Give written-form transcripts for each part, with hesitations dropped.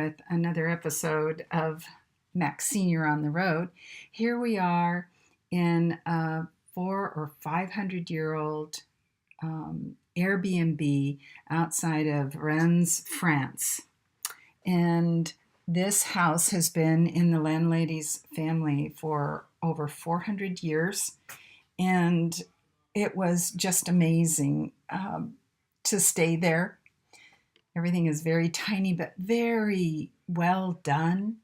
with another episode of Max Senior on the Road. Here we are in a 400 or 500 year old Airbnb outside of Rennes, France. And this house has been in the landlady's family for over 400 years. And it was just amazing to stay there. Everything is very tiny, but very well done.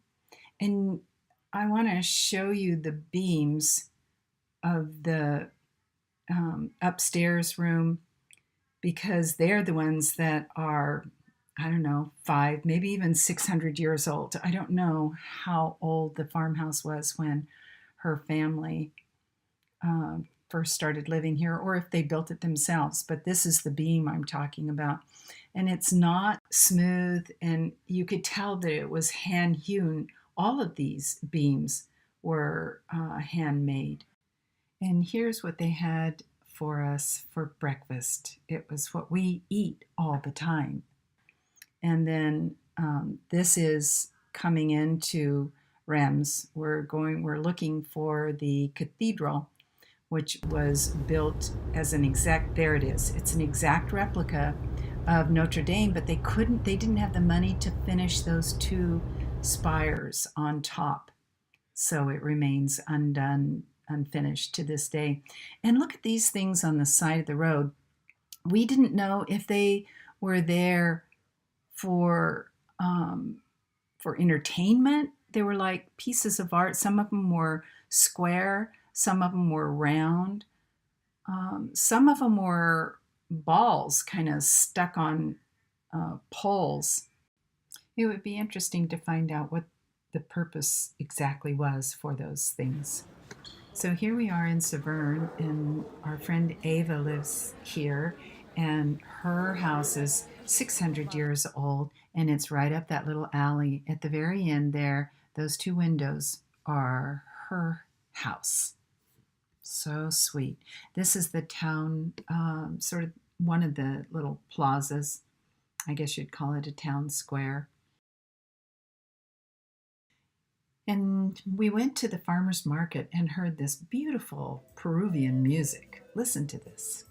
And I want to show you the beams of the upstairs room because they're the ones that are, I don't know, 5, maybe even 600 years old. I don't know how old the farmhouse was when her family first started living here, or if they built it themselves, but this is the beam I'm talking about. And it's not smooth, and you could tell that it was hand hewn. All of these beams were handmade. And here's what they had for us for breakfast. It was what we eat all the time. And then this is coming into Reims. We're looking for the cathedral, which was built as an exact, there it is. It's an exact replica of Notre Dame, but they didn't have the money to finish those 2 spires on top. So it remains undone, unfinished to this day. And look at these things on the side of the road. We didn't know if they were there for entertainment. They were like pieces of art. Some of them were square, some of them were round, some of them were balls kind of stuck on poles. It would be interesting to find out what the purpose exactly was for those things. So here we are in Severn, and our friend Ava lives here, and her house is 600 years old, and it's right up that little alley. At the very end there, those 2 windows are her house. So sweet. This is the town, sort of one of the little plazas. I guess you'd call it a town square. And we went to the farmer's market and heard this beautiful Peruvian music. Listen to this.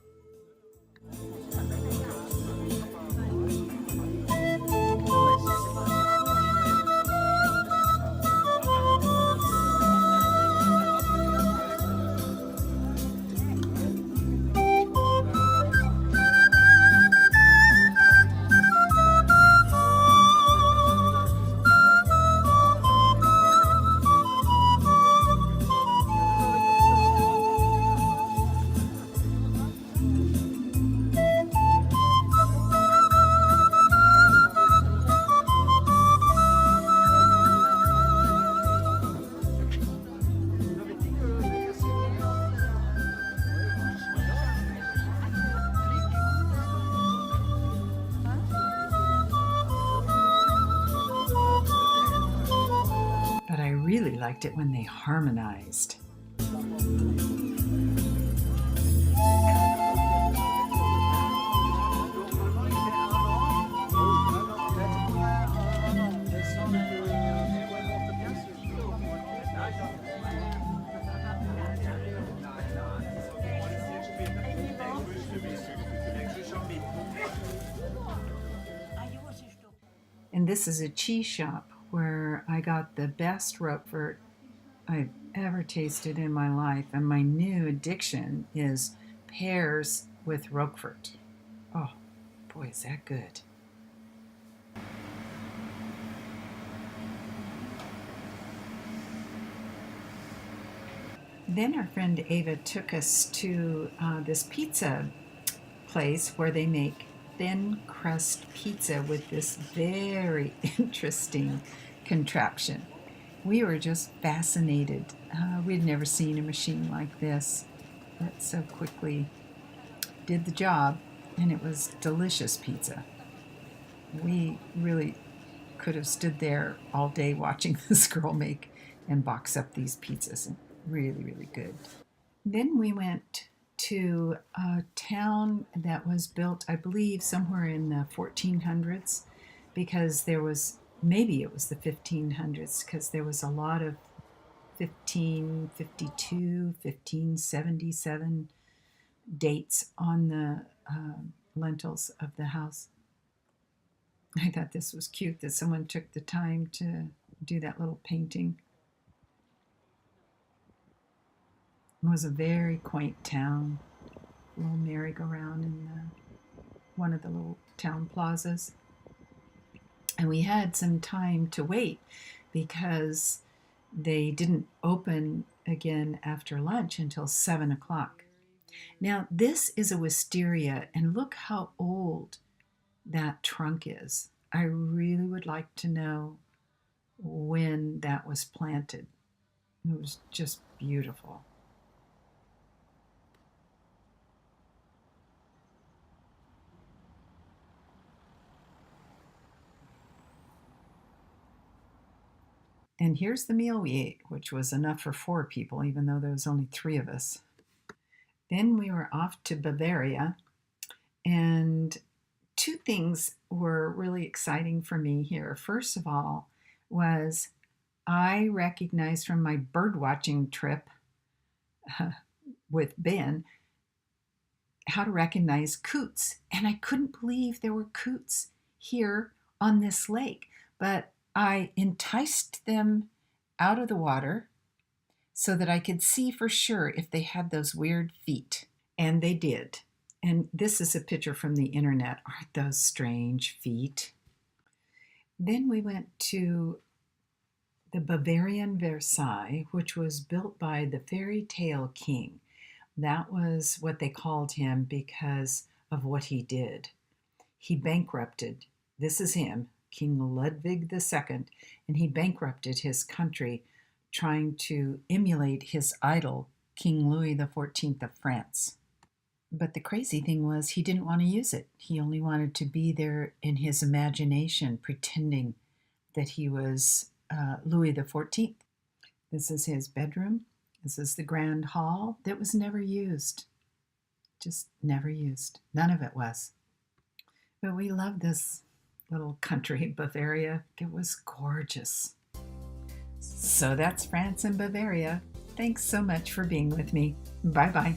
But I really liked it when they harmonized. And this is a cheese shop where I got the best Roquefort I've ever tasted in my life. And my new addiction is pears with Roquefort. Oh, boy, is that good. Then our friend Ava took us to this pizza place where they make thin crust pizza with this very interesting contraption. We were just fascinated. We'd never seen a machine like this that so quickly did the job, and it was delicious pizza. We really could have stood there all day watching this girl make and box up these pizzas. Really, really good. Then we went to a town that was built, I believe, somewhere in the 1400s, because there was maybe it was the 1500s, because there was a lot of 1552, 1577 dates on the lintels of the house. I thought this was cute that someone took the time to do that little painting. It was a very quaint town. A little merry-go-round in one of the little town plazas. And we had some time to wait because they didn't open again after lunch until 7 o'clock. Now, this is a wisteria, and look how old that trunk is. I really would like to know when that was planted. It was just beautiful. And here's the meal we ate, which was enough for 4 people, even though there was only 3 of us. Then we were off to Bavaria, and 2 things were really exciting for me here. First of all, was I recognized from my bird watching trip with Ben how to recognize coots, and I couldn't believe there were coots here on this lake. But I enticed them out of the water so that I could see for sure if they had those weird feet. And they did. And this is a picture from the internet. Aren't those strange feet? Then we went to the Bavarian Versailles, which was built by the fairy tale king. That was what they called him because of what he did. He bankrupted, this is him, King Ludwig II, and he bankrupted his country trying to emulate his idol, King Louis XIV of France. But the crazy thing was he didn't want to use it. He only wanted to be there in his imagination, pretending that he was Louis XIV. This is his bedroom. This is the grand hall that was never used. Just never used. None of it was. But we loved this little country, Bavaria. It was gorgeous. So that's France and Bavaria. Thanks so much for being with me. Bye-bye.